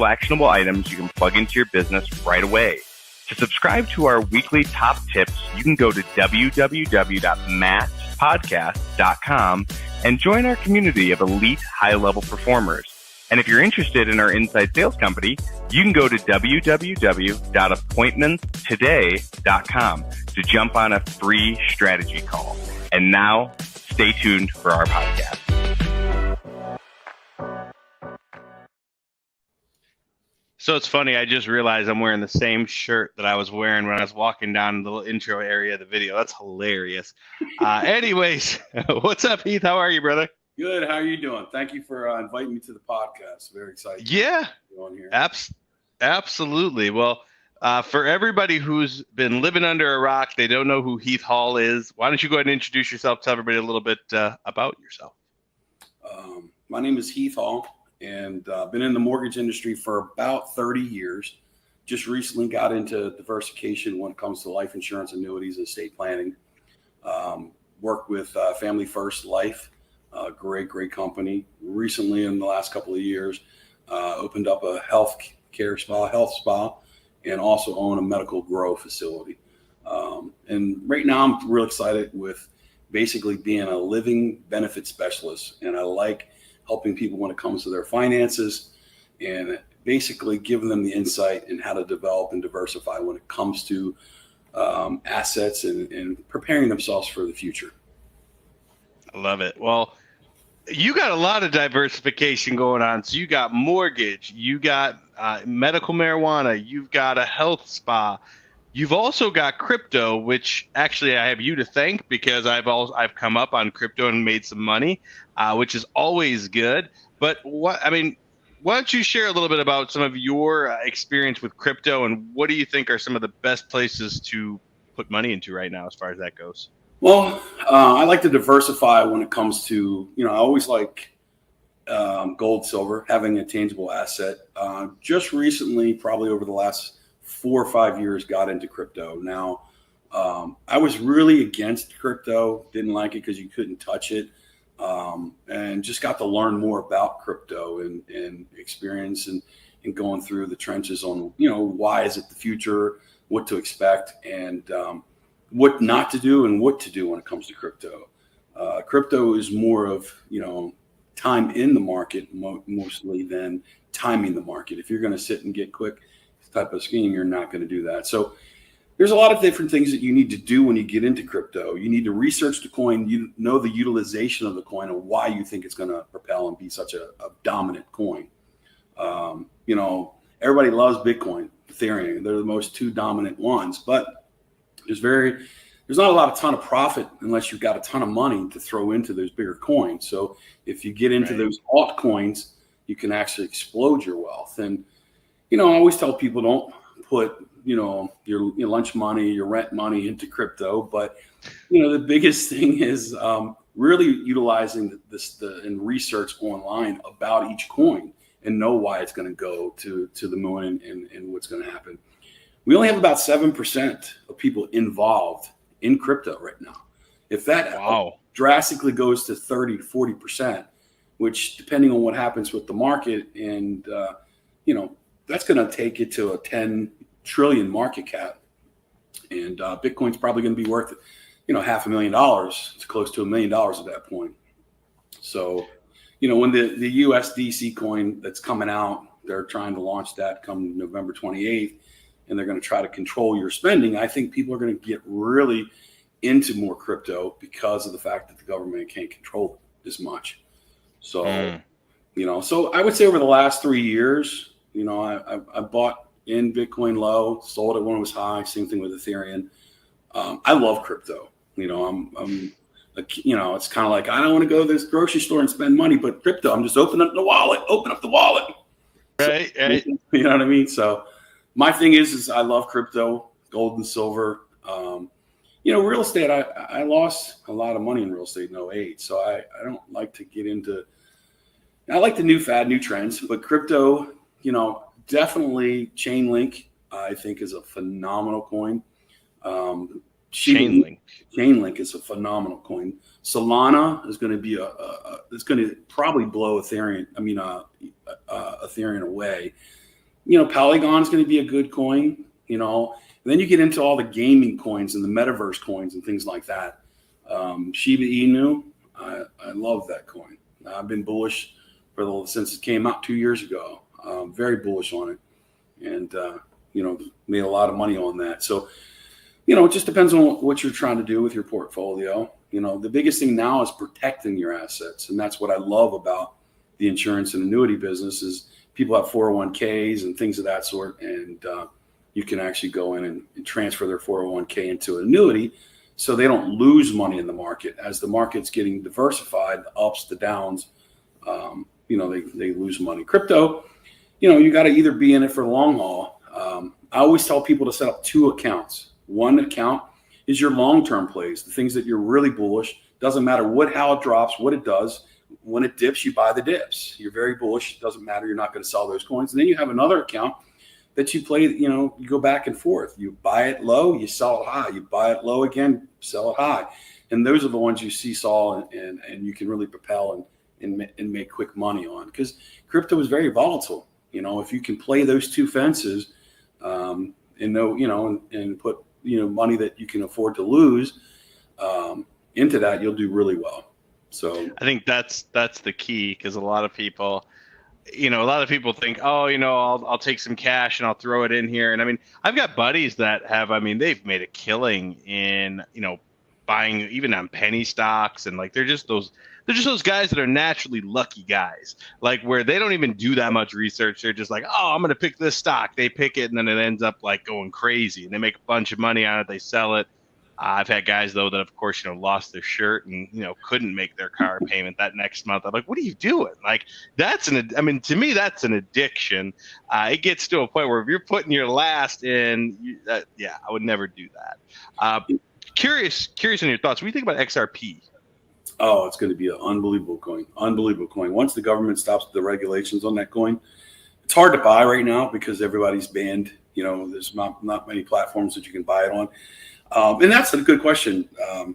actionable items you can plug into your business right away. To subscribe to our weekly top tips, you can go to www.mattspodcast.com and join our community of elite high-level performers. And if you're interested in our inside sales company, you can go to www.appointmentstoday.com to jump on a free strategy call. And now, stay tuned for our podcast. So it's funny, I just realized I'm wearing the same shirt that I was wearing when I was walking down the little intro area of the video. That's hilarious. Anyways, what's up, Heath? How are you, brother? Good. How are you doing? Thank you for inviting me to the podcast. Very excited. Yeah, on here. Absolutely. Well, for everybody who's been living under a rock, they don't know who Heath Hall is. Why don't you go ahead and introduce yourself, tell everybody a little bit about yourself. My name is Heath Hall. And been in the mortgage industry for about 30 years. Just recently got into diversification when it comes to life insurance, annuities, and estate planning. Worked with Family First Life, great company. Recently, in the last couple of years, opened up a health spa, and also own a medical grow facility. And right now, I'm real excited with basically being a living benefit specialist, and I like helping people when it comes to their finances and basically giving them the insight in how to develop and diversify when it comes to assets and preparing themselves for the future. I love it. Well, you got a lot of diversification going on. So you got mortgage, you got medical marijuana, you've got a health spa. You've also got crypto, which actually I have you to thank because I've come up on crypto and made some money, which is always good. But why don't you share a little bit about some of your experience with crypto and what do you think are some of the best places to put money into right now as far as that goes? Well, I like to diversify when it comes to, I always like gold, silver, having a tangible asset. Just recently, probably over the last 4 or 5 years, got into crypto. Now, I was really against crypto, didn't like it because you couldn't touch it, and just got to learn more about crypto and experience and going through the trenches on, why is it the future, what to expect, and what not to do and what to do when it comes to crypto. Crypto is more of, time in the market mostly than timing the market. If you're going to sit and get quick type of scheme, you're not going to do that. So there's a lot of different things that you need to do when you get into crypto. You need to research the coin, you know the utilization of the coin and why you think it's going to propel and be such a dominant coin. Everybody loves Bitcoin, Ethereum. They're the most two dominant ones, but there's not a ton of profit unless you've got a ton of money to throw into those bigger coins. So if you get into those altcoins, you can actually explode your wealth. And I always tell people don't put, your lunch money, your rent money into crypto. But, the biggest thing is really utilizing and research online about each coin and know why it's going to go to the moon and what's going to happen. We only have about 7% of people involved in crypto right now. If that drastically goes to 30 to 40%, which depending on what happens with the market and, that's going to take it to a 10 trillion market cap. And Bitcoin's probably going to be worth, $500,000. It's close to $1 million at that point. So, when the USDC coin that's coming out, they're trying to launch that come November 28th, and they're going to try to control your spending. I think people are going to get really into more crypto because of the fact that the government can't control it as much. So, so I would say over the last 3 years, I bought in Bitcoin low, sold it when it was high. Same thing with Ethereum. I love crypto. It's kind of like I don't want to go to this grocery store and spend money, but crypto, I'm just open up the wallet. Right. You know what I mean? So my thing is I love crypto, gold and silver. Real estate. I lost a lot of money in real estate in 2008, so I don't like to get into. I like the new fad, new trends, but crypto. Definitely Chainlink, I think, is a phenomenal coin. Chainlink is a phenomenal coin. Solana is going to be it's going to probably blow Ethereum. Ethereum away. Polygon's going to be a good coin, and then you get into all the gaming coins and the metaverse coins and things like that. Shiba Inu, I love that coin. I've been bullish since it came out 2 years ago. Very bullish on it, and made a lot of money on that. So, it just depends on what you're trying to do with your portfolio. The biggest thing now is protecting your assets, and that's what I love about the insurance and annuity business is people have 401ks and things of that sort, and you can actually go in and transfer their 401k into an annuity so they don't lose money in the market. As the market's getting diversified, the ups, the downs, they lose money. Crypto, you got to either be in it for the long haul. I always tell people to set up 2 accounts. One account is your long-term plays, the things that you're really bullish. Doesn't matter how it drops, what it does. When it dips, you buy the dips. You're very bullish. Doesn't matter. You're not going to sell those coins. And then you have another account that you play, you go back and forth. You buy it low, you sell it high. You buy it low again, sell it high. And those are the ones you seesaw and you can really propel and make quick money on, because crypto is very volatile. If you can play those 2 fences and put, money that you can afford to lose into that, you'll do really well. So I think that's the key, because a lot of people think, I'll take some cash and I'll throw it in here. And I mean, I've got buddies that have, they've made a killing in, buying even on penny stocks, and like they're just those guys that are naturally lucky guys, like where they don't even do that much research. They're just like, oh, I'm going to pick this stock. They pick it, and then it ends up like going crazy, and they make a bunch of money on it. They sell it. I've had guys though that, of course, lost their shirt and couldn't make their car payment that next month. I'm like, what are you doing? Like to me, that's an addiction. It gets to a point where if you're putting your last in, I would never do that. Curious on your thoughts. What do you think about XRP? Oh, it's going to be an unbelievable coin. Unbelievable coin. Once the government stops the regulations on that coin, it's hard to buy right now because everybody's banned. There's not many platforms that you can buy it on. And that's a good question,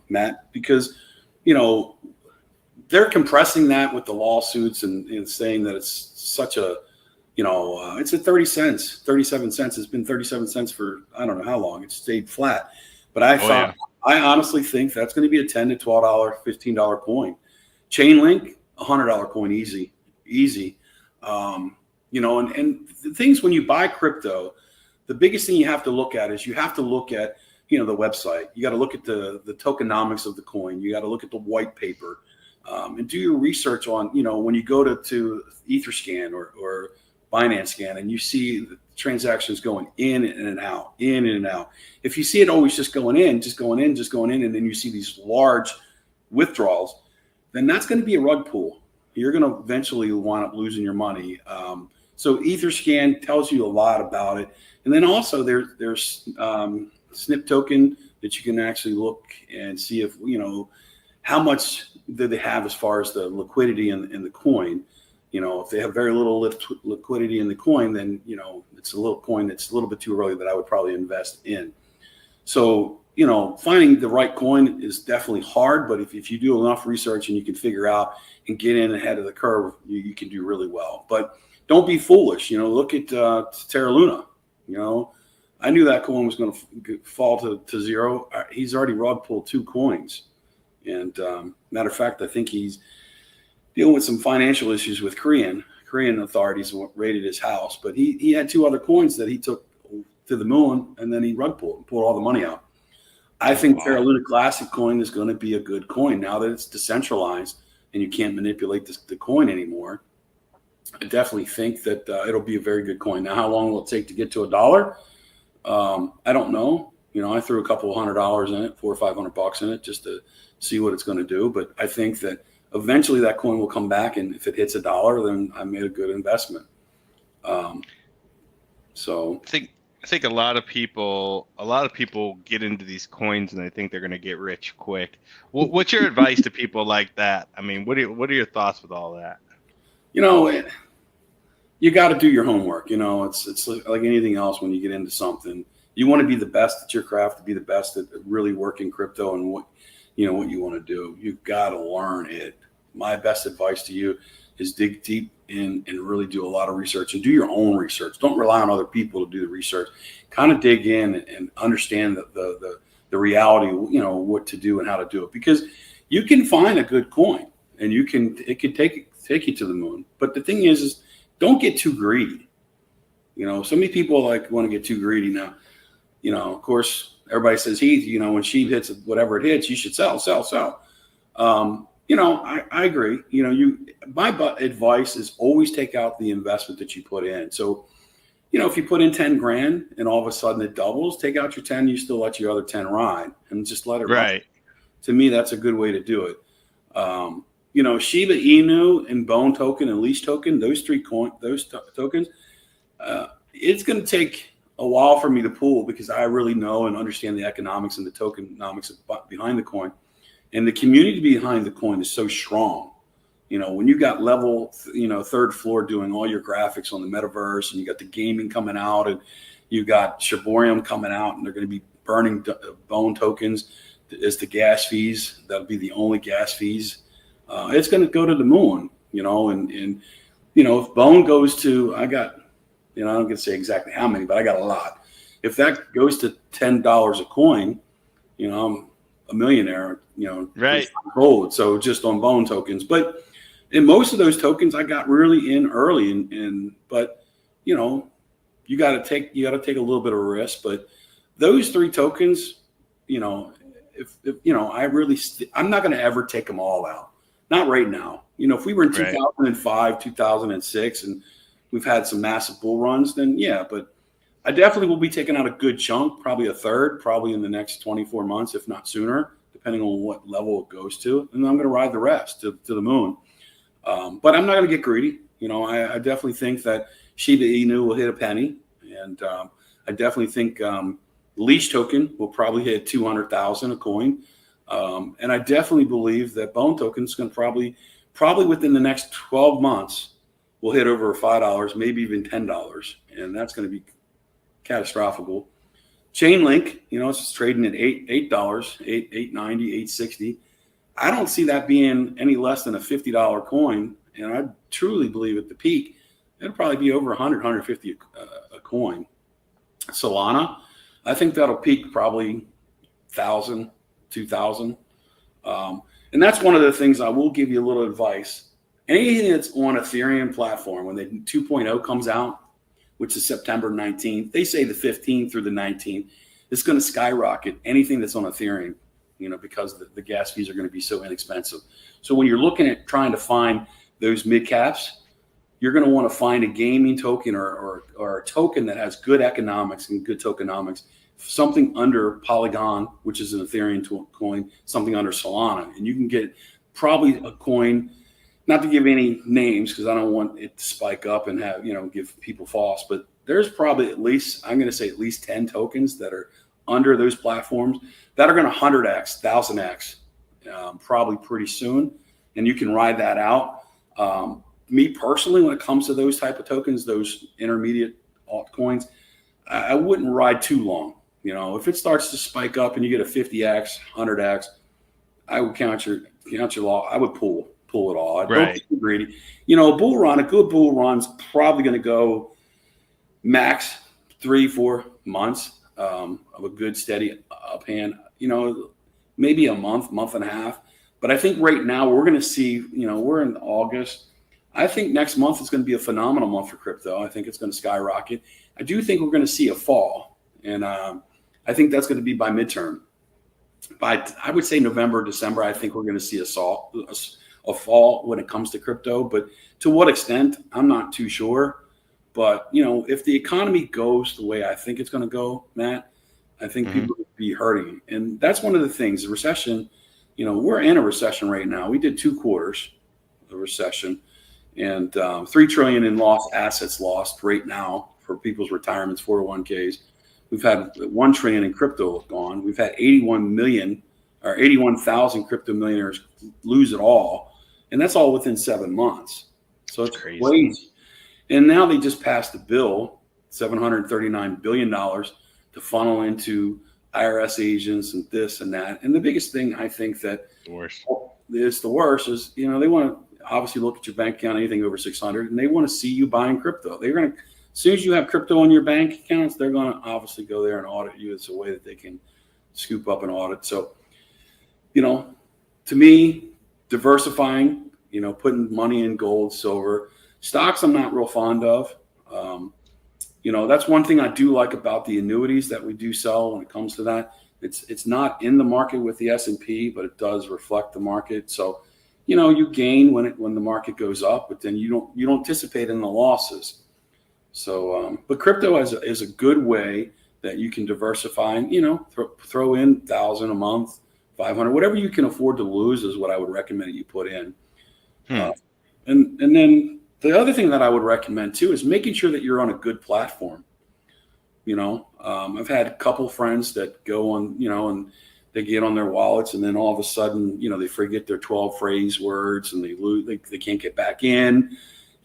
Matt, because, they're compressing that with the lawsuits and saying that it's such a, it's at 30 cents, 37 cents. It's been 37 cents for, I don't know how long. It's stayed flat. But I honestly think that's going to be a $10 to $12, $15 coin. Chainlink, $100 coin, easy. And the things when you buy crypto, the biggest thing you have to look at is you have to look at, the website. You got to look at the tokenomics of the coin. You got to look at the white paper and do your research on, when you go to Etherscan or Binance Scan and you see the transactions going in and out. If you see it always just going in, and then you see these large withdrawals, then that's going to be a rug pull. You're going to eventually wind up losing your money. So Etherscan tells you a lot about it. And then also there's SNP token that you can actually look and see if, how much do they have as far as the liquidity in the coin. If they have very little liquidity in the coin, then, it's a little coin that's a little bit too early that I would probably invest in. So, finding the right coin is definitely hard, but if you do enough research and you can figure out and get in ahead of the curve, you can do really well. But don't be foolish. Look at Terra Luna. I knew that coin was going to fall to zero. He's already rug pulled 2 coins. And matter of fact, I think he's dealing with some financial issues with Korean authorities raided his house. But he had 2 other coins that he took to the moon, and then he rug pulled all the money out. I think Terra Luna Classic coin is going to be a good coin now that it's decentralized and you can't manipulate the coin anymore. I definitely think that it'll be a very good coin. Now, how long will it take to get to $1? I don't know. I threw a couple of $100 in it, $400 or $500 in it, just to see what it's going to do. But I think that eventually that coin will come back, and if it hits $1, then I made a good investment. So I think a lot of people get into these coins and they think they're going to get rich quick. What's your advice to people like that? What are your thoughts with all that? You got to do your homework. It's like anything else. When you get into something, you want to be the best at your craft, to be the best at really working crypto and what you want to do. You've got to learn it. My best advice to you is dig deep in and really do a lot of research and do your own research. Don't rely on other people to do the research. Kind of dig in and understand the reality, what to do and how to do it, because you can find a good coin and it can take you to the moon. But the thing is don't get too greedy. So many people want to get too greedy now. Of course, everybody says, Heath, when SHIB hits whatever it hits, you should sell. I agree. My advice is always take out the investment that you put in. So, if you put in 10 grand and all of a sudden it doubles, take out your 10, you still let your other 10 ride and just let it ride. To me, that's a good way to do it. Shiba Inu and Bone token and Leash token, those tokens, it's going to take a while for me to pull because I really know and understand the economics and the tokenomics behind the coin. And the community behind the coin is so strong. When you got level, third floor doing all your graphics on the metaverse, and you got the gaming coming out, and you got Shiborium coming out, and they're going to be burning Bone tokens as the gas fees. That'll be the only gas fees. It's going to go to the moon, and if Bone goes to, I got, I'm not going to say exactly how many, but I got a lot. If that goes to $10 a coin, I'm a millionaire, right. Gold. So just on Bone tokens, but in most of those tokens, I got really in early, but you got to take a little bit of a risk. But those three tokens, I'm not going to ever take them all out. Not right now. If we were in 2005, 2006, and we've had some massive bull runs, then yeah. But I definitely will be taking out a good chunk, probably a third, probably in the next 24 months, if not sooner, depending on what level it goes to. And I'm going to ride the rest to the moon. But I'm not going to get greedy. I definitely think that Shiba Inu will hit a penny. And I definitely think Leash token will probably hit 200,000 a coin. And I definitely believe that Bone token is going to probably within the next 12 months will hit over $5, maybe even $10. And that's going to be catastrophical. Chainlink, it's trading at $8, $8.90, $8.60. I don't see that being any less than a $50 coin. And I truly believe at the peak, it'll probably be over 100, 150 a coin. Solana, I think that'll peak probably 1,000, 2,000. And that's one of the things I will give you a little advice. Anything that's on Ethereum platform, when the 2.0 comes out, which is September 19th, they say the 15th through the 19th, it's going to skyrocket anything that's on Ethereum, because the gas fees are going to be so inexpensive. So when you're looking at trying to find those mid caps, you're going to want to find a gaming token or a token that has good economics and good tokenomics, something under Polygon, which is an Ethereum coin, something under Solana. And you can get probably a coin, not to give any names because I don't want it to spike up and have, give people false, but there's probably I'm going to say at least 10 tokens that are under those platforms that are going to 100x, 1,000x, probably pretty soon. And you can ride that out. Me personally, when it comes to those type of tokens, those intermediate altcoins, I wouldn't ride too long. If it starts to spike up and you get a 50x, 100x, I would count your law. I would pull it all. Don't be too greedy. A good bull run's probably going to go max 3-4 months of a good steady up-hand, maybe a month and a half. But I think right now we're going to see, we're in August. I think next month is going to be a phenomenal month for crypto. I think it's going to skyrocket. I do think we're going to see a fall. And I think that's going to be by midterm. By, I would say November, December, I think we're going to see a fall when it comes to crypto. But to what extent, I'm not too sure. But, if the economy goes the way I think it's going to go, Matt, I think people will be hurting. And that's one of the things, the recession, we're in a recession right now. We did 2 quarters of recession and $3 trillion in assets lost right now for people's retirements, 401ks. We've had $1 trillion in crypto gone. We've had 81,000 crypto millionaires lose it all. And that's all within 7 months. So it's crazy. And now they just passed a bill, $739 billion to funnel into IRS agents and this and that. And the biggest thing I think that is the worst is, they want to, obviously look at your bank account, anything over 600, and they want to see you buying crypto. They're going to, as soon as you have crypto on your bank accounts, they're going to obviously go there and audit you. It's a way that they can scoop up an audit. So, to me, diversifying, putting money in gold, silver, stocks, I'm not real fond of. That's one thing I do like about the annuities that we do sell when it comes to that. It's not in the market with the S&P, but it does reflect the market. So, you gain when the market goes up, but then you don't participate in the losses. So, but crypto is a good way that you can diversify and, throw in 1,000 a month, 500, whatever you can afford to lose is what I would recommend that you put in. And then the other thing that I would recommend too is making sure that you're on a good platform. I've had a couple friends that go on, and they get on their wallets, and then all of a sudden, they forget their 12 phrase words and they lose, they can't get back in.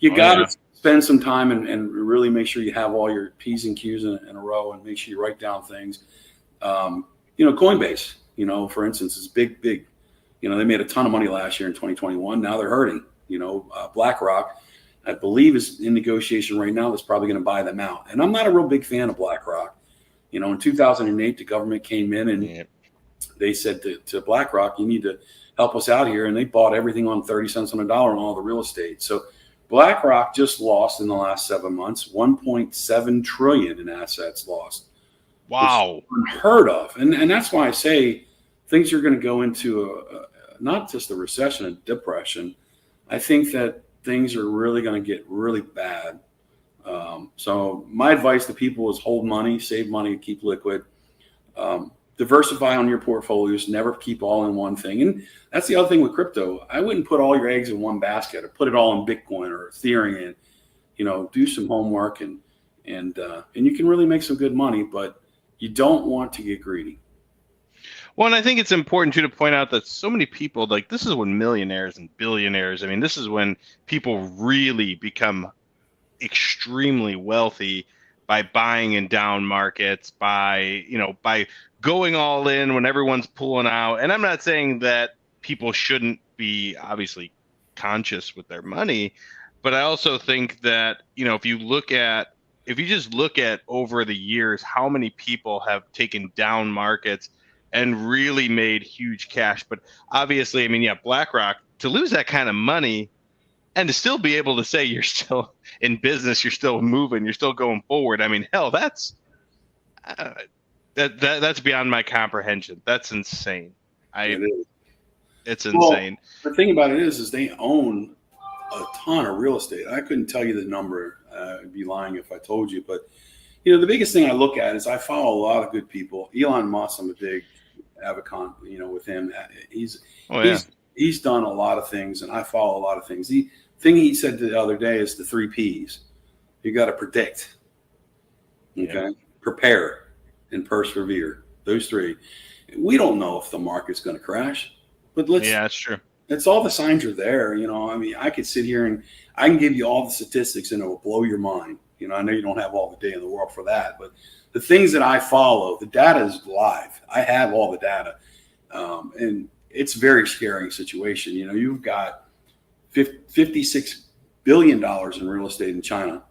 You got to spend some time and really make sure you have all your P's and Q's in a row, and make sure you write down things. Coinbase, for instance, is big. They made a ton of money last year in 2021. Now they're hurting. BlackRock, I believe, is in negotiation right now. That's probably going to buy them out. And I'm not a real big fan of BlackRock. In 2008, the government came in and they said to BlackRock, you need to help us out here. And they bought everything on 30 cents on the dollar on all the real estate. So BlackRock just lost in the last 7 months, 1.7 trillion in assets lost. Wow. Unheard of. And that's why I say things are going to go into not just a recession, a depression. I think that things are really going to get really bad. So my advice to people is hold money, save money, keep liquid, diversify on your portfolios, never keep all in one thing. And that's the other thing with crypto. I wouldn't put all your eggs in one basket or put it all in Bitcoin or Ethereum. Do some homework and you can really make some good money, but you don't want to get greedy. Well, and I think it's important too to point out that so many people, like, this is when millionaires and billionaires, I mean, this is when people really become extremely wealthy by buying in down markets, by going all in when everyone's pulling out. And I'm not saying that people shouldn't be obviously conscious with their money, but I also think that, if you just look at over the years, how many people have taken down markets and really made huge cash. But obviously, BlackRock, to lose that kind of money and to still be able to say you're still in business, you're still moving, you're still going forward. Hell, that's beyond my comprehension. That's insane. It's insane. The thing about it is they own a ton of real estate. I couldn't tell you the number. I'd be lying if I told you. But, the biggest thing I look at is I follow a lot of good people. Elon Musk, I'm a big advocate, with him. He's done a lot of things, and I follow a lot of things. The thing he said the other day is the 3 Ps. You got to predict, prepare, and persevere. Those 3. We don't know if the market's going to crash, but that's true. It's all the signs are there. I could sit here and I can give you all the statistics and it will blow your mind. I know you don't have all the day in the world for that, but the things that I follow, the data is live. I have all the data. And it's a very scary situation. You've got $56 billion in real estate in China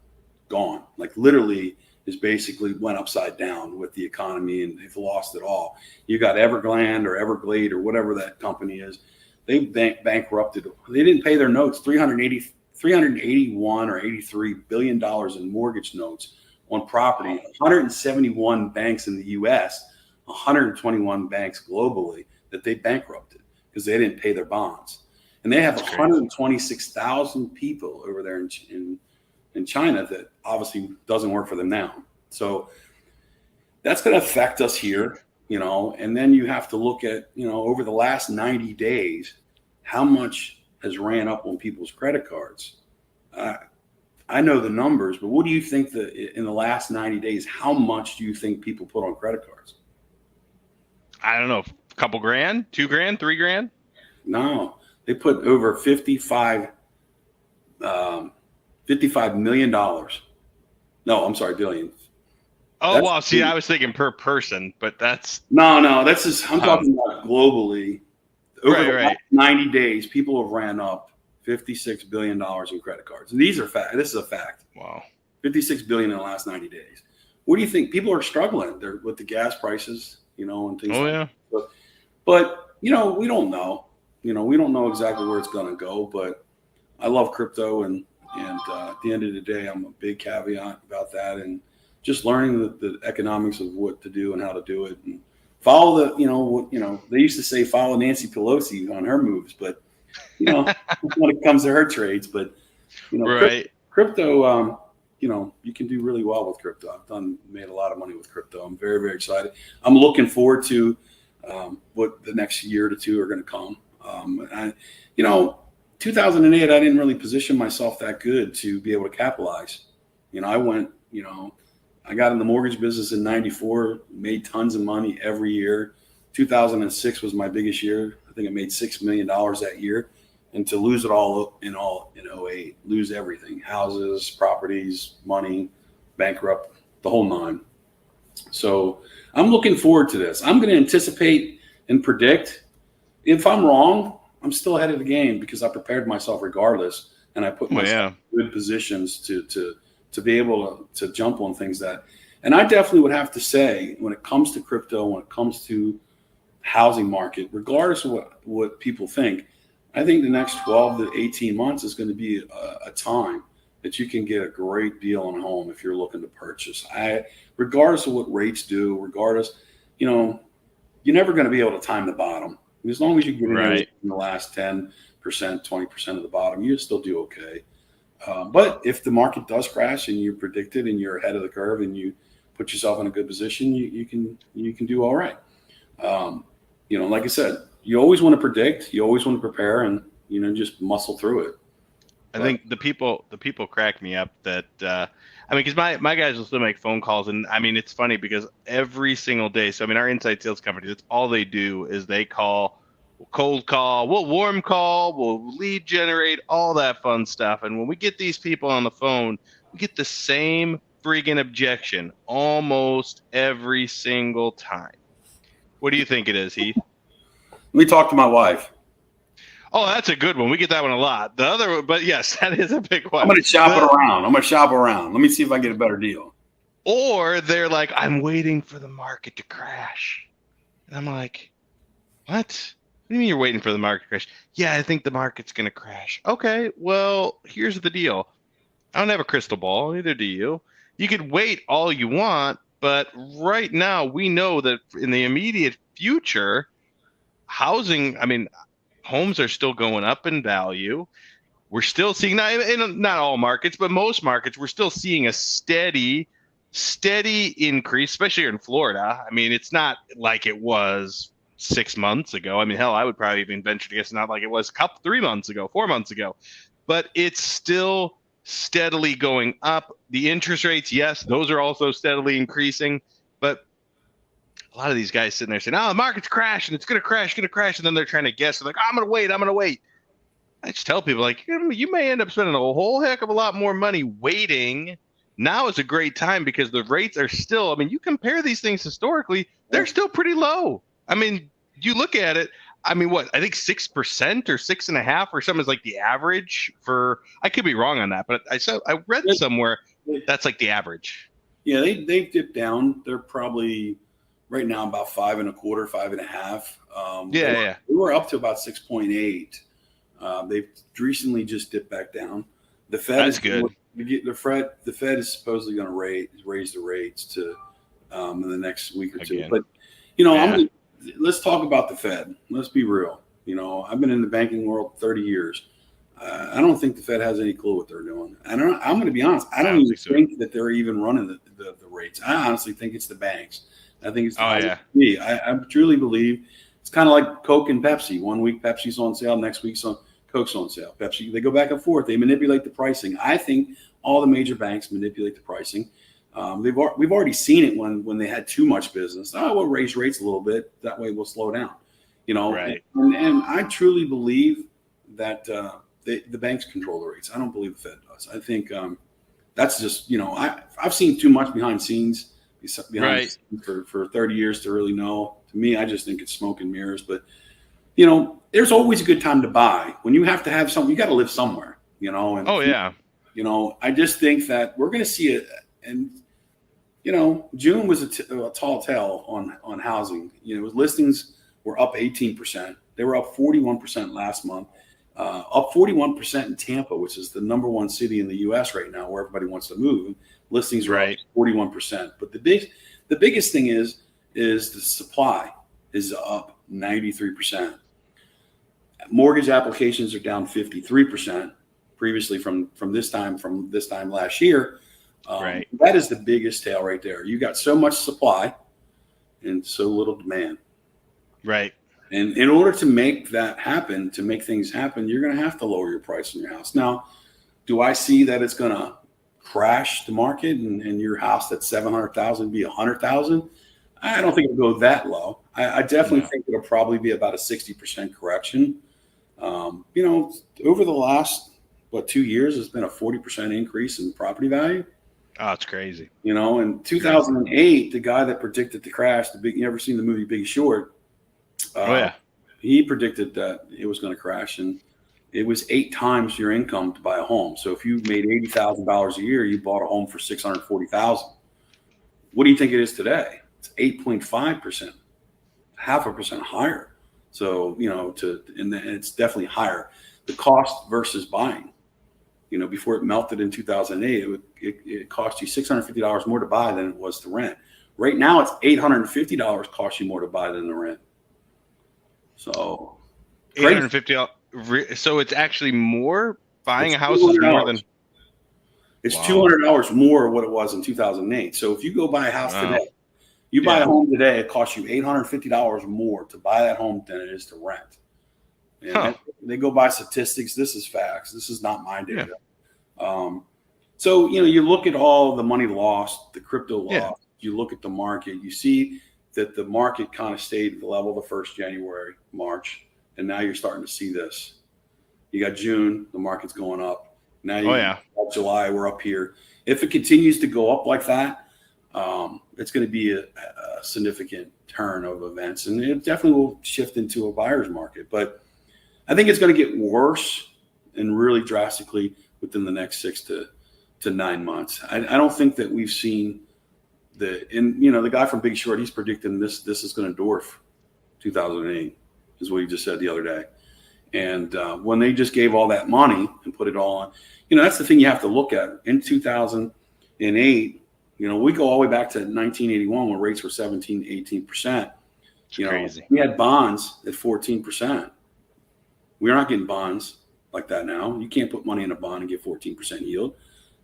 gone, like literally is basically went upside down with the economy, and they've lost it all. You got Evergrande or Everglade or whatever that company is. They bankrupted. They didn't pay their notes, 381 or $83 billion in mortgage notes on property, 171 banks in the U.S., 121 banks globally that they bankrupted because they didn't pay their bonds. And they have 126,000 people over there in China that obviously doesn't work for them now. So that's going to affect us here, and then you have to look at, over the last 90 days, how much has ran up on people's credit cards. I know the numbers, but what do you think in the last 90 days, how much do you think people put on credit cards? I don't know, a couple grand, $2,000, $3,000? No, they put over $55 million. No, I'm sorry, billion. Oh, well, see, I was thinking per person, but that's... No, that's just, I'm talking about globally. Over the last 90 days, people have ran up $56 billion in credit cards. And these are fact. This is a fact. Wow. $56 billion in the last 90 days. What do you think? People are struggling there with the gas prices, and things like that. But, we don't know. We don't know exactly where it's going to go. But I love crypto. And at the end of the day, I'm a big caveat about that. And just learning the economics of what to do and how to do it. And follow they used to say follow Nancy Pelosi on her moves. But, when it comes to her trades. But, right. Crypto, you can do really well with crypto. I've made a lot of money with crypto. I'm very, very excited. I'm looking forward to what the next year to two are going to come. 2008, I didn't really position myself that good to be able to capitalize. I went, I got in the mortgage business in 94, made tons of money every year. 2006 was my biggest year. I think I made $6 million that year. And to lose it all in 08, lose everything, houses, properties, money, bankrupt, the whole nine. So I'm looking forward to this. I'm going to anticipate and predict. If I'm wrong, I'm still ahead of the game because I prepared myself regardless. And I put myself in good positions to be able to jump on things and I definitely would have to say when it comes to crypto, when it comes to housing market, regardless of what people think, I think the next 12 to 18 months is going to be a time that you can get a great deal on a home if you're looking to purchase. Regardless of what rates do, you're never going to be able to time the bottom. As long as you get in the last 10%, 20% of the bottom, you still do okay. But if the market does crash and you predict it and you're ahead of the curve and you put yourself in a good position, you can do all right. Like I said, you always want to predict, you always want to prepare, and just muscle through it. I think the people crack me up that because my guys will still make phone calls, and it's funny because every single day. So our inside sales company, that's all they do is they call, we'll cold call, we'll warm call, we'll lead generate, all that fun stuff. And when we get these people on the phone, we get the same friggin' objection almost every single time. What do you think it is, Heath? Let me talk to my wife. Oh, that's a good one. We get that one a lot. The other, but yes, that is a big one. I'm going to shop it around. Let me see if I get a better deal. Or they're like, I'm waiting for the market to crash. And I'm like, what? What do you mean you're waiting for the market to crash? Yeah, I think the market's going to crash. Okay, well, here's the deal. I don't have a crystal ball. Neither do you. You could wait all you want, but right now we know that in the immediate future, housing, homes are still going up in value. We're still seeing, not all markets, but most markets, we're still seeing a steady increase, especially here in Florida. It's not like it was 6 months ago. Hell, I would probably even venture to guess not like it was 3 months ago, 4 months ago. But it's still steadily going up. The interest rates, yes, those are also steadily increasing. But a lot of these guys sitting there saying, the market's crashing, it's going to crash. And then they're trying to guess. They're like, I'm going to wait. I just tell people, like, you may end up spending a whole heck of a lot more money waiting. Now is a great time because the rates are still, you compare these things historically, they're still pretty low. You look at it, I think 6% or 6.5% or something is like the average for, I could be wrong on that, but I read somewhere that's like the average. Yeah, they've dipped down. They're probably right now about 5.25%, 5.5%. Yeah. We were up to about 6.8%. They've recently just dipped back down. The Fed That's good. The Fed is supposedly going to raise the rates to in the next week or two. But let's talk about the Fed. Let's be real. I've been in the banking world 30 years. I don't think the Fed has any clue what they're doing. I'm going to be honest. I don't even think that they're even running the rates. I honestly think it's the banks. I think it's I truly believe it's kind of like Coke and Pepsi. 1 week Pepsi's on sale, next week Coke's on sale. Pepsi, they go back and forth. They manipulate the pricing. I think all the major banks manipulate the pricing. We've already seen it when they had too much business. We'll raise rates a little bit. That way we'll slow down. Right. And I truly believe that the banks control the rates. I don't believe the Fed does. I think that's just, I've seen too much behind scenes for 30 years to really know. To me, I just think it's smoke and mirrors. But there's always a good time to buy. When you have to have something, you got to live somewhere, And Oh yeah. I just think that we're going to see it. And, June was a tall tale on housing. Listings were up 18%. They were up 41% last month, up 41% in Tampa, which is the number one city in the U.S. right now where everybody wants to move. Listings are up 41%. But the biggest thing is the supply is up 93%. Mortgage applications are down 53% previously from this time last year. That is the biggest tale right there. You got so much supply and so little demand. Right. And in order to make that happen, to make things happen, you're going to have to lower your price in your house. Now, do I see that it's going to crash the market and your house that's $700,000 be $100,000? I don't think it'll go that low. I definitely think it'll probably be about a 60% correction. Over the last 2 years, it's been a 40% increase in property value. Oh, it's crazy. In 2008, the guy that predicted the crash, you ever seen the movie Big Short? He predicted that it was going to crash, and it was 8 times your income to buy a home. So if you made $80,000 a year, you bought a home for $640,000. What do you think it is today? It's 8.5%, 0.5% higher. So and it's definitely higher. The cost versus buying. Before it melted in 2008, it cost you $650 more to buy than it was to rent. Right now, it's $850 cost you more to buy than to rent. So $850. So it's actually more. Buying a house is more than. It's $200 more what it was in 2008. So if you go buy a house today, you buy a home today, it costs you $850 more to buy that home than it is to rent. And they go by statistics. This is facts. This is not my data. So, you look at all the money lost, the crypto loss, you look at the market, you see that the market kind of stayed at the level of the 1st January, March, and now you're starting to see this. You got June, the market's going up. Now you got July, we're up here. If it continues to go up like that, it's going to be a significant turn of events, and it definitely will shift into a buyer's market. But I think it's going to get worse and really drastically within the next 6 to 9 months. I don't think that we've seen the guy from Big Short, he's predicting this is going to dwarf 2008 is what he just said the other day. And when they just gave all that money and put it all on, that's the thing you have to look at. In 2008, we go all the way back to 1981 when rates were 17, 18%. Crazy. We had bonds at 14%. We're not getting bonds like that now. You can't put money in a bond and get 14% yield.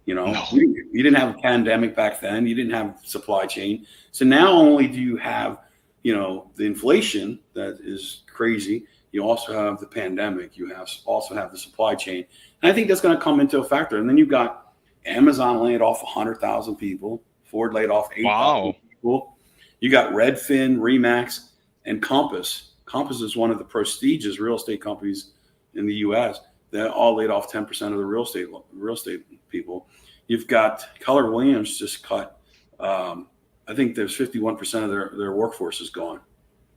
No. You didn't have a pandemic back then. You didn't have supply chain. So now only do you have, the inflation that is crazy. You also have the pandemic. You also have the supply chain. And I think that's going to come into a factor. And then you've got Amazon laid off 100,000 people. Ford laid off 8,000 people. You got Redfin, Remax, and Compass. Compass is one of the prestigious real estate companies in the U.S. They all laid off 10% of the real estate people. You've got Keller Williams just cut. I think there's 51% of their workforce is gone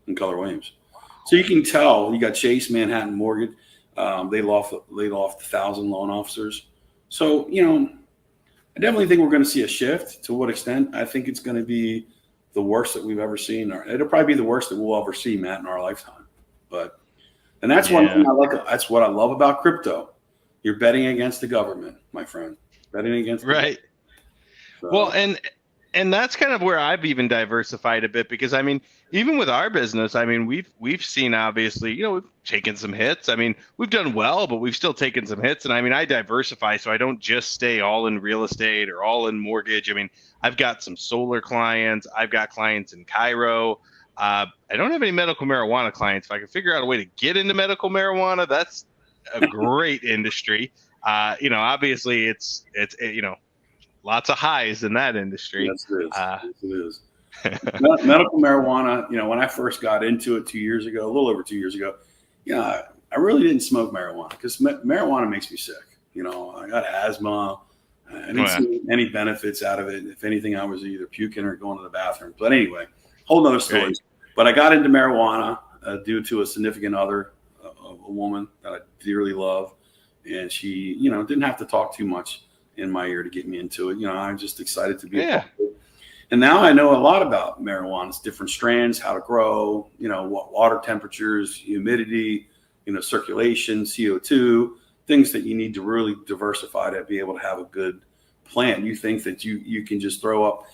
in Keller Williams. So you can tell. You got Chase Manhattan Mortgage. They laid off 1,000 loan officers. So I definitely think we're going to see a shift. To what extent? I think it's going to be the worst that we've ever seen. It'll probably be the worst that we'll ever see, Matt, in our lifetime. And that's one thing I like. That's what I love about crypto. You're betting against the government, my friend. Betting against the government. So. Well, and that's kind of where I've even diversified a bit, because even with our business, we've seen, obviously, we've taken some hits. We've done well, but we've still taken some hits. And I diversify, so I don't just stay all in real estate or all in mortgage. I've got some solar clients. I've got clients in Cairo. I don't have any medical marijuana clients. If I can figure out a way to get into medical marijuana, that's a great industry. Obviously it's lots of highs in that industry. Yes, it is. Medical marijuana, when I first got into it 2 years ago, a little over 2 years ago, I really didn't smoke marijuana because marijuana makes me sick. I got asthma. I didn't see any benefits out of it. If anything, I was either puking or going to the bathroom. But anyway, whole nother story. Right. But I got into marijuana due to a significant other, a woman that I dearly love. And she, didn't have to talk too much in my ear to get me into it. I'm just excited to be a part of it. And now I know a lot about marijuana's different strands, how to grow, what water temperatures, humidity, circulation, CO2, things that you need to really diversify to be able to have a good plant. You think that you can just throw up,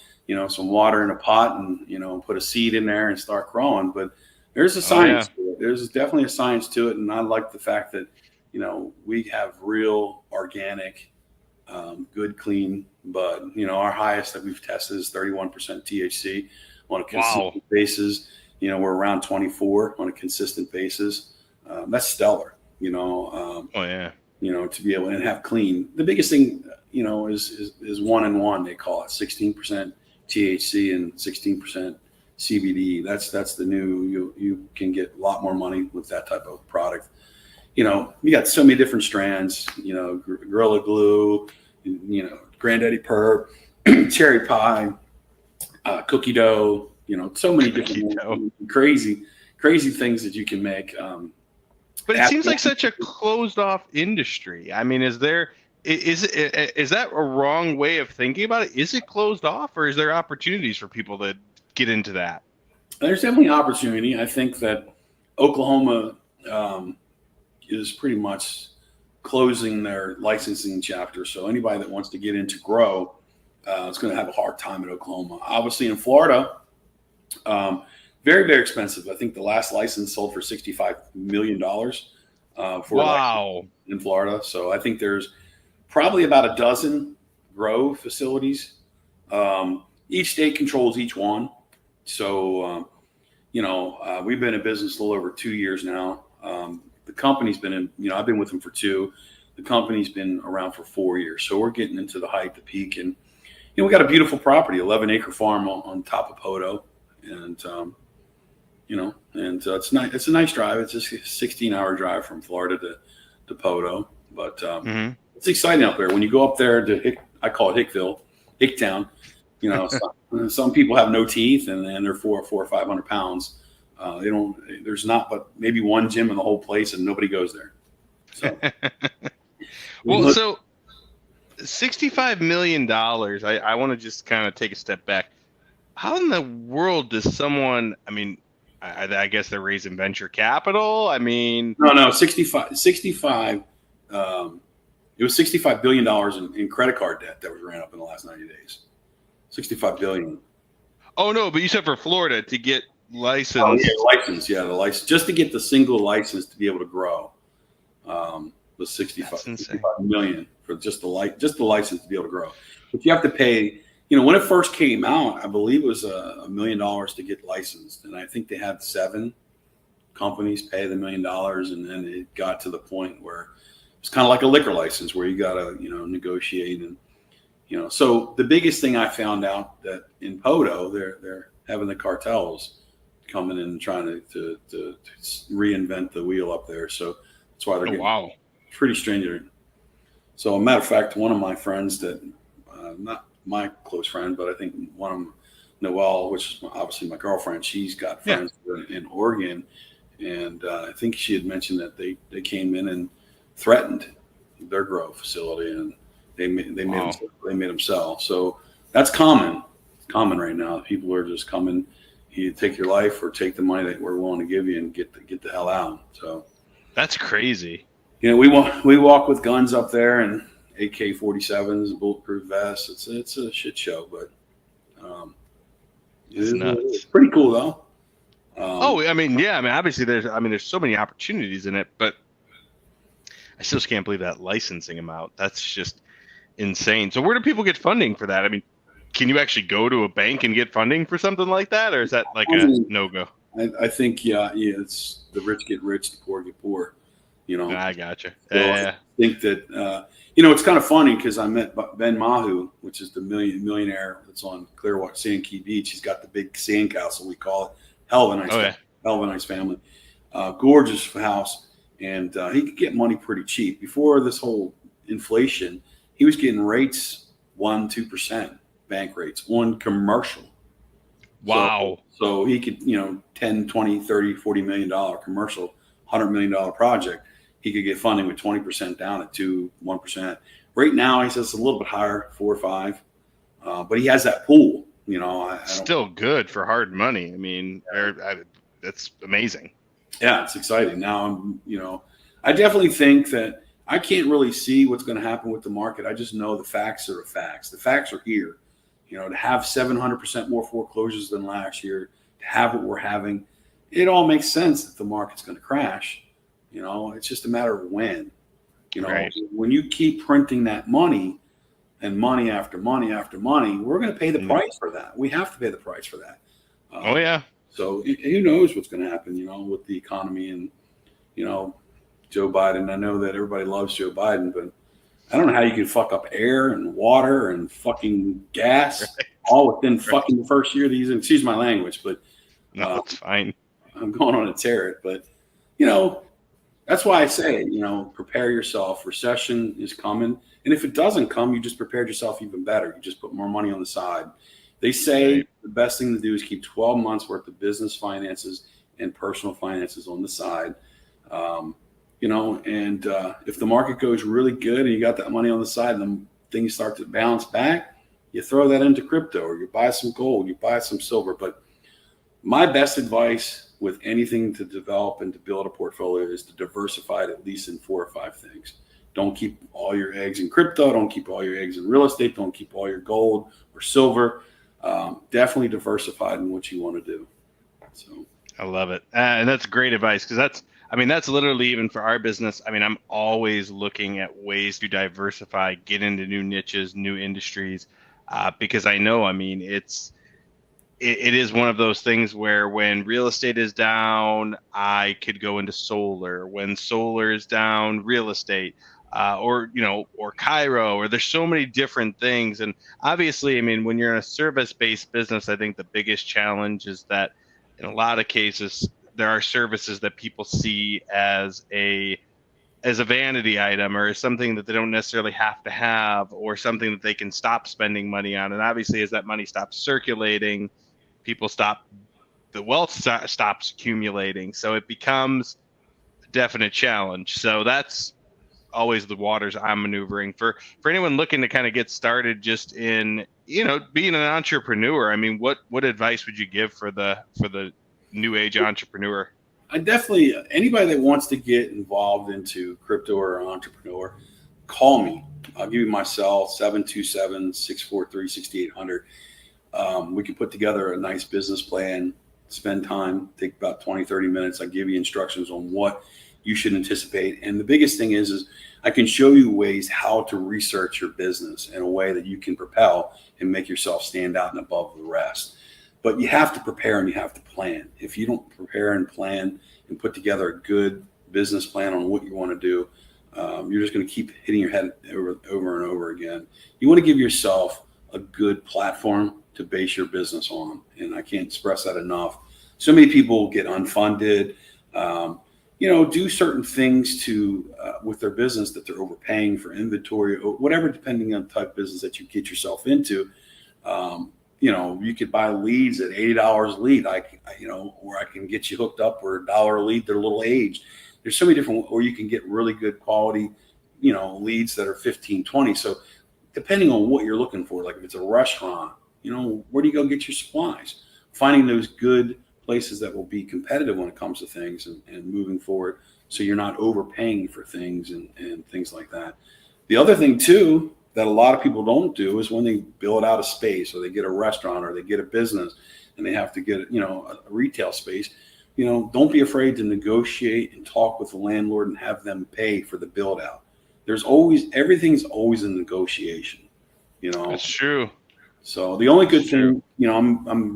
some water in a pot and, put a seed in there and start growing. But there's a science to it. There's definitely a science to it. And I like the fact that, we have real organic, good, clean bud. Our highest that we've tested is 31% THC on a consistent basis. We're around 24 on a consistent basis. That's stellar, to be able to have clean. The biggest thing, is 1 in 1. They call it 16% THC and 16% CBD. That's the new. You can get a lot more money with that type of product. You got so many different strands. Gorilla Glue, Granddaddy Perp, Cherry Pie, Cookie Dough. So many different crazy things that you can make. But it seems like such a closed off industry. I mean, is that a wrong way of thinking about it? Is it closed off, or is there opportunities for people to get into that? There's definitely opportunity. I think that Oklahoma is pretty much closing their licensing chapter. So anybody that wants to get into grow is going to have a hard time in Oklahoma. Obviously in Florida, very, very expensive. I think the last license sold for $65 million in Florida. So I think there's probably about a dozen grow facilities. Each state controls each one. So, we've been in business a little over 2 years now. The company's been I've been with them for 2. The company's been around for 4 years. So we're getting into the height, the peak. And, we got a beautiful property, 11-acre farm on top of Poto. And, it's nice. It's a nice drive. It's just a 16-hour drive from Florida to Poto. But it's exciting out there. When you go up there to I call it Hickville, Hicktown. Some people have no teeth and they're 400 or 500 pounds. There's not but maybe one gym in the whole place and nobody goes there. So, so $65 million. I want to just kind of take a step back. How in the world does someone, I guess they're raising venture capital. No, 65, it was $65 billion in credit card debt that was ran up in the last 90 days. 65 billion. Oh no, but you said for Florida to get licensed. Oh yeah, the license just to get the single license to be able to grow was 65 million for just the license to be able to grow. But you have to pay. When it first came out, I believe it was $1 million to get licensed, and I think they had 7 companies pay the $1 million, and then it got to the point where it's kind of like a liquor license where you got to negotiate and. So the biggest thing I found out that in Poto, they're having the cartels coming in and trying to reinvent the wheel up there. So that's why they're getting pretty stringent. So a matter of fact, one of my friends that, not my close friend, but I think one of them, Noelle, which is obviously my girlfriend, she's got friends in Oregon. And I think she had mentioned that they came in and threatened their grow facility and they made them sell. So that's common right now. People are just coming. You take your life or take the money that we're willing to give you and get the hell out. So that's crazy. We walk with guns up there and AK-47s, bulletproof vests. It's a shit show, but it's pretty cool though. Obviously there's so many opportunities in it, but I still can't believe that licensing amount. That's just insane. So where do people get funding for that? Can you actually go to a bank and get funding for something like that, or is that like a no-go? I think it's the rich get rich, the poor get poor. I gotcha. So I think that it's kind of funny because I met Ben Mahu, which is the millionaire that's on Clearwater Sand Key Beach. He's got the big sand castle, we call it. Hell of a nice family, gorgeous house, and he could get money pretty cheap before this whole inflation. He was getting rates 1-2% bank rates on commercial. Wow. So he could, 10, 20, 30, $40 million commercial, $100 million project. He could get funding with 20% down at 1%. Right now, he says it's a little bit higher, 4 or 5. But he has that pool, Still good for hard money. I mean, that's amazing. Yeah, it's exciting. Now I definitely think that I can't really see what's going to happen with the market. I just know the facts are the facts. The facts are here. To have 700% more foreclosures than last year, to have what we're having, it all makes sense that the market's going to crash. It's just a matter of when. Right. When you keep printing that money and money after money after money, we're going to pay the price for that. We have to pay the price for that. Oh, yeah. So who knows what's going to happen, with the economy and, Joe Biden. I know that everybody loves Joe Biden, but I don't know how you can fuck up air and water and fucking gas all within fucking the first year. Excuse my language, but no, it's fine. I'm going on a tear. But, that's why I say, prepare yourself. Recession is coming. And if it doesn't come, you just prepared yourself even better. You just put more money on the side. They say the best thing to do is keep 12 months worth of business finances and personal finances on the side. And if the market goes really good and you got that money on the side and then things start to bounce back, you throw that into crypto or you buy some gold, you buy some silver. But my best advice with anything to develop and to build a portfolio is to diversify it at least in 4 or 5 things. Don't keep all your eggs in crypto. Don't keep all your eggs in real estate. Don't keep all your gold or silver. Definitely diversified in what you want to do. So I love it. And that's great advice because that's literally even for our business. I mean, I'm always looking at ways to diversify, get into new niches, new industries, because I know, it is one of those things where when real estate is down, I could go into solar. When solar is down, real estate, or Cairo, or there's so many different things. And obviously, when you're in a service-based business, I think the biggest challenge is that in a lot of cases, there are services that people see as a vanity item or something that they don't necessarily have to have or something that they can stop spending money on. And obviously, as that money stops circulating, the wealth stops accumulating. So it becomes a definite challenge. So that's always the waters I'm maneuvering for anyone looking to kind of get started just in, being an entrepreneur. What advice would you give for the new age entrepreneur? I definitely, anybody that wants to get involved into crypto or entrepreneur, call me. I'll give you my cell, 727-643-6800. We can put together a nice business plan, spend time, take about 20, 30 minutes. I give you instructions on what you should anticipate. And the biggest thing is I can show you ways how to research your business in a way that you can propel and make yourself stand out and above the rest. But you have to prepare and you have to plan. If you don't prepare and plan and put together a good business plan on what you want to do, you're just going to keep hitting your head over and over again. You want to give yourself a good platform to base your business on. And I can't express that enough. So many people get unfunded, do certain things with their business that they're overpaying for inventory or whatever, depending on the type of business that you get yourself into. You could buy leads at $80 a lead, or I can get you hooked up for $1 a lead. They're a little aged. There's so many different, or you can get really good quality, leads that are 15, 20. So depending on what you're looking for, like if it's a restaurant, where do you go get your supplies? Finding those good places that will be competitive when it comes to things and moving forward. So you're not overpaying for things and things like that. The other thing too, that a lot of people don't do is when they build out a space or they get a restaurant or they get a business and they have to get, a retail space, don't be afraid to negotiate and talk with the landlord and have them pay for the build out. Everything's always a negotiation, That's true. So the only good thing, I'm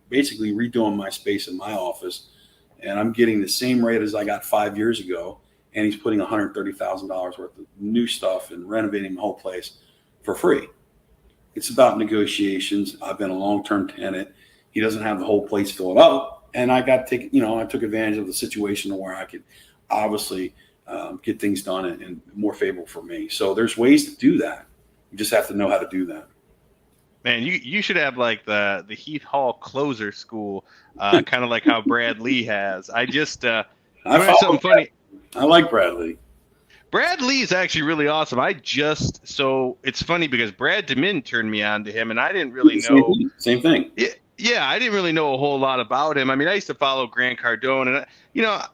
basically redoing my space in my office and I'm getting the same rate as I got 5 years ago. And he's putting $130,000 worth of new stuff and renovating the whole place for free. It's about negotiations. I've been a long-term tenant. He doesn't have the whole place filled up. And I took advantage of the situation where I could obviously get things done and more favorable for me. So there's ways to do that. You just have to know how to do that. Man, you should have like the Heath Hall closer school, kind of like how Brad Lee has. I You know something follow funny? I like Bradley. Brad Lee is actually really awesome. So it's funny because Brad DeMint turned me on to him, and I didn't really know. Same thing. Yeah, I didn't really know a whole lot about him. I mean, I used to follow Grant Cardone, and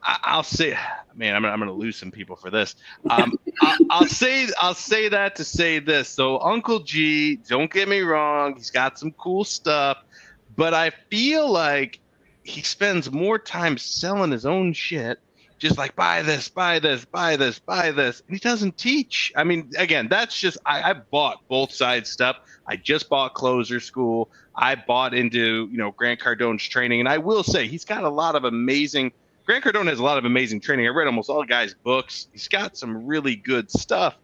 I'll say, man, I'm gonna lose some people for this. I'll say that to say this. So Uncle G, don't get me wrong, he's got some cool stuff, but I feel like he spends more time selling his own shit, just like buy this, buy this, buy this, buy this, and he doesn't teach. I mean, again, that's just I bought both sides stuff. I just bought Closer School. I bought into, Grant Cardone's training, and I will say he's got a lot of amazing. Grant Cardone has a lot of amazing training. I read almost all the guy's books. He's got some really good stuff,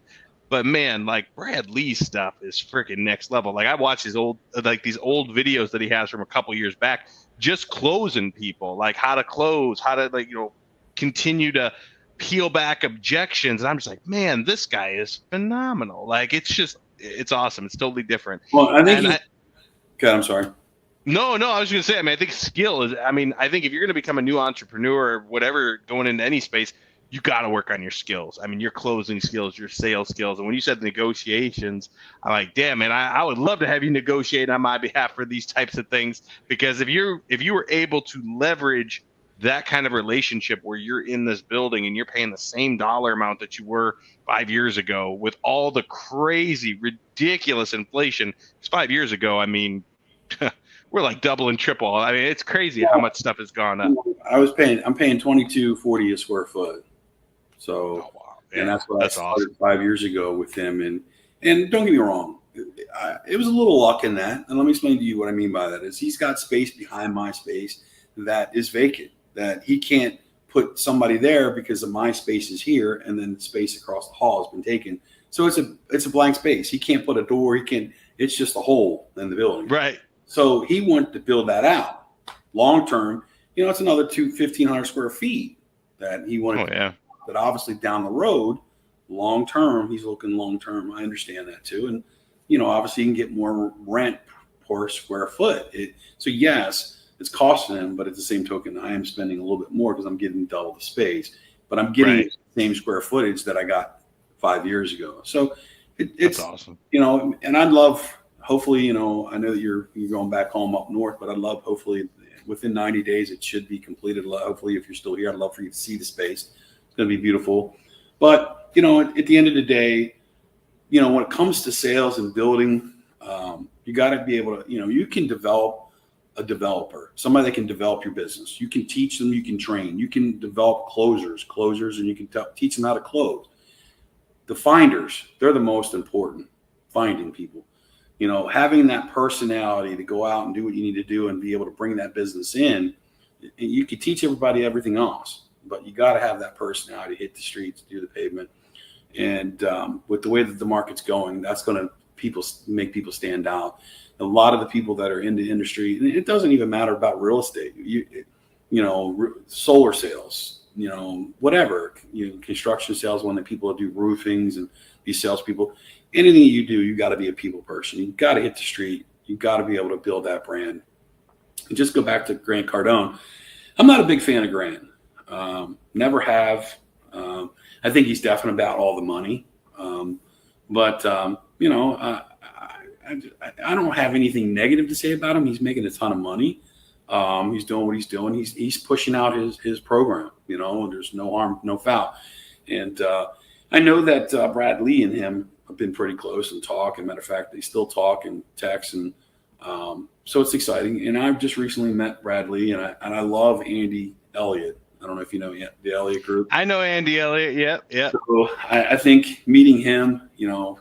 but man, like Brad Lee's stuff is freaking next level. Like I watch these old videos that he has from a couple years back, just closing people, like how to close, how to continue to peel back objections, and I'm just like, man, this guy is phenomenal. Like it's awesome. It's totally different. Well, I think. Okay, I'm sorry. No, I was going to say, I mean, I think skill is, I think if you're going to become a new entrepreneur or whatever, going into any space, you got to work on your skills. I mean, your closing skills, your sales skills. And when you said negotiations, I'm like, damn, man, I would love to have you negotiate on my behalf for these types of things, because if you were able to leverage that kind of relationship where you're in this building and you're paying the same dollar amount that you were 5 years ago with all the crazy, ridiculous inflation. 5 years ago, I mean, we're like double and triple. I mean, it's crazy how much stuff has gone up. I'm paying $22.40 a square foot. So, wow. Yeah, and that's what I started awesome. 5 years ago with him. And don't get me wrong, it was a little luck in that. And let me explain to you what I mean by that is he's got space behind my space that is vacant, that he can't put somebody there because of my space is here, and then the space across the hall has been taken. So it's a blank space. He can't put a door. It's just a hole in the building. Right. So he wanted to build that out long term. It's another 1,500 square feet that he wanted. Oh, yeah. But obviously down the road, long term, he's looking long term. I understand that too. And, obviously you can get more rent per square foot. So yes, it's costing him, but at the same token, I am spending a little bit more because I'm getting double the space, but I'm getting the same square footage that I got 5 years ago. So it's awesome. And I'd love, hopefully, I know that you're going back home up north, but I'd love, hopefully within 90 days, it should be completed. Hopefully, if you're still here, I'd love for you to see the space. It's going to be beautiful. But, at the end of the day, when it comes to sales and building, you got to be able to, you can develop a developer, somebody that can develop your business. You can teach them, you can train, you can develop closers, and you can teach them how to close. The finders, they're the most important, finding people. Having that personality to go out and do what you need to do and be able to bring that business in. You can teach everybody everything else, but you got to have that personality to hit the streets, do the pavement. And with the way that the market's going, that's going to make people stand out. A lot of the people that are in the industry, it doesn't even matter about real estate, solar sales, whatever, construction sales, when the people do roofings and these salespeople, anything you do, you got to be a people person. You got to hit the street. You got to be able to build that brand. And just go back to Grant Cardone. I'm not a big fan of Grant. Never have. I think he's definitely about all the money. But I don't have anything negative to say about him. He's making a ton of money. He's doing what he's doing. He's pushing out his program. There's no harm, no foul. And I know that Brad Lee and him have been pretty close and talk. As a matter of fact, they still talk and text, and so it's exciting. And I've just recently met Brad Lee, and I love Andy Elliott. I don't know if you know the Elliott Group. I know Andy Elliott. Yeah. So I think meeting him,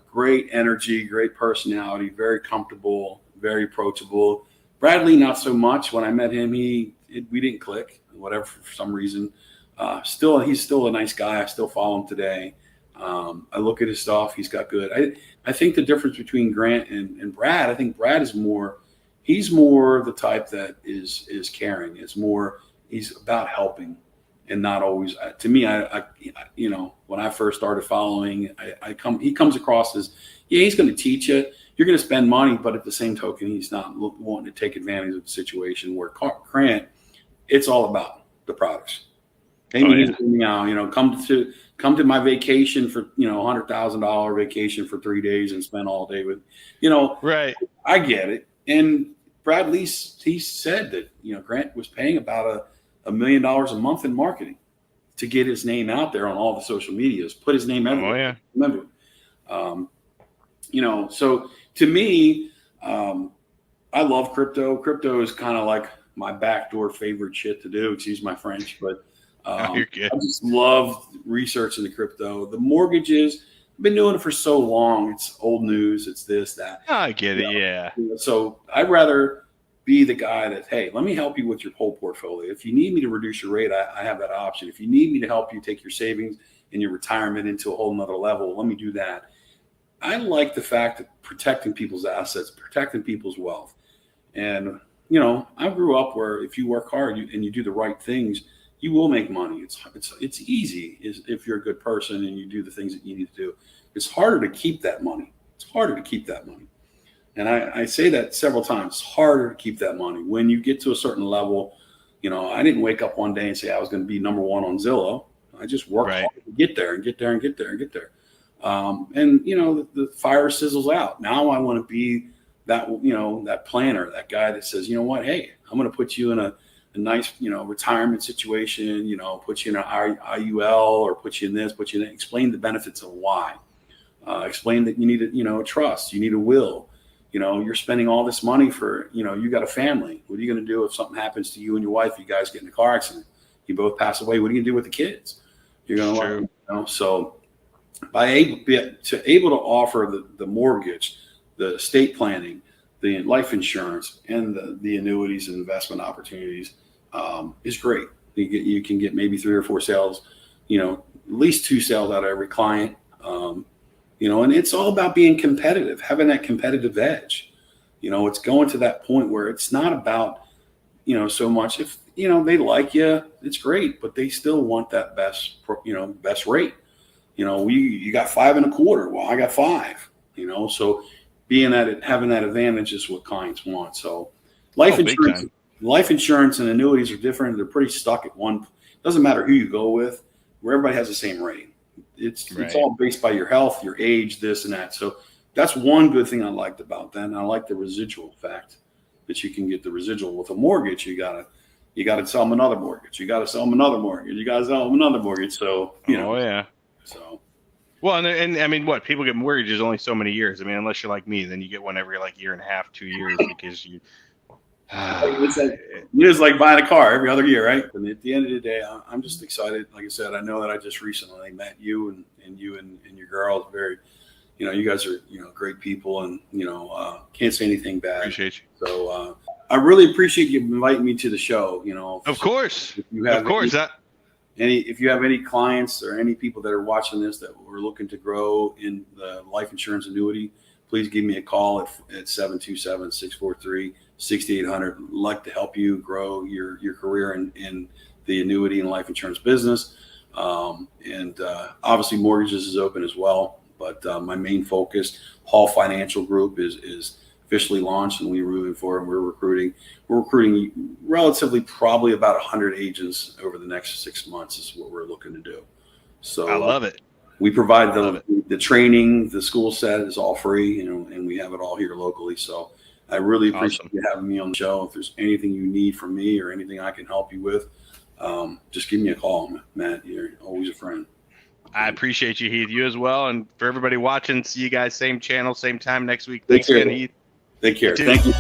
great energy, great personality, very comfortable, very approachable. Bradley, not so much. When I met him, we didn't click, whatever, for some reason. He's still a nice guy. I still follow him today. I look at his stuff. He's got good. I think the difference between Grant and Brad, I think Brad is he's more the type that is caring. He's about helping. And not always, to me, when I first started following, he comes across as, he's going to teach you, you're going to spend money, but at the same token, he's not wanting to take advantage of the situation where Grant, it's all about the products. Hey, come to my vacation for, $100,000 vacation for 3 days and spend all day with, right. I get it. And Brad Lee, he said that, Grant was paying about $1 million a month in marketing to get his name out there on all the social medias, put his name everywhere. Oh, yeah. Remember, so to me, I love crypto. Crypto is kind of like my backdoor favorite shit to do. Excuse my French, but You're good. I just love researching the crypto. The mortgages, I've been doing it for so long. It's old news. It's this, that. I get it. Yeah. So I'd rather be the guy that, hey, let me help you with your whole portfolio. If you need me to reduce your rate, I have that option. If you need me to help you take your savings and your retirement into a whole nother level, let me do that. I like the fact that protecting people's assets, protecting people's wealth. And, I grew up where if you work hard and you do the right things, you will make money. It's easy if you're a good person and you do the things that you need to do. It's harder to keep that money. And I say that several times. It's harder to keep that money. When you get to a certain level, I didn't wake up one day and say I was going to be number one on Zillow. I just worked hard to get there and get there and get there and get there. The fire sizzles out. Now I want to be that, that planner, that guy that says, you know what, hey, I'm going to put you in a nice, retirement situation, put you in an IUL or put you in this, put you in that. Explain the benefits of why. Explain that you need a trust, you need a will. You're spending all this money for, you got a family. What are you going to do if something happens to you and your wife? You guys get in a car accident, you both pass away. What are you going to do with the kids? You're going to, so by able to offer the mortgage, the estate planning, the life insurance, and the annuities and investment opportunities is great. You can get maybe 3 or 4 sales, at least 2 sales out of every client. And it's all about being competitive, having that competitive edge. It's going to that point where it's not about, so much if, they like you, it's great, but they still want that best rate. You got 5.25. Well, I got 5, so having that advantage is what clients want. So life insurance and annuities are different. They're pretty stuck at one. Doesn't matter who you go with, where everybody has the same rate. It's all based by your health, your age, this and that. So that's one good thing I liked about that. And I like the residual fact that you can get the residual with a mortgage. You gotta sell them another mortgage. You gotta sell them another mortgage. You gotta sell them another mortgage. So Oh yeah. So. Well, and I mean, what people get mortgages only so many years. I mean, unless you're like me, then you get one every year and a half, 2 years because you. It's like buying a car every other year, right? And at the end of the day, I'm just excited. Like I said, I know that I just recently met you and you and your girl. Very, you guys are great people, and can't say anything bad. Appreciate you. So I really appreciate you inviting me to the show. Of course, if you have if you have any clients or any people that are watching this that were looking to grow in the life insurance annuity, please give me a call at 727-643-6800. I'd like to help you grow your career in the annuity and life insurance business. And obviously mortgages is open as well. But my main focus, Hall Financial Group, is officially launched, and we're moving forward. We're recruiting relatively probably about 100 agents over the next 6 months is what we're looking to do. So I love it. We provide the training, the school set is all free, and we have it all here locally. So I really appreciate you having me on the show. If there's anything you need from me or anything I can help you with, just give me a call, Matt. You're always a friend. I appreciate you, Heath. You as well. And for everybody watching, see you guys same channel, same time next week. Thanks again, Heath. Take care. Thank you.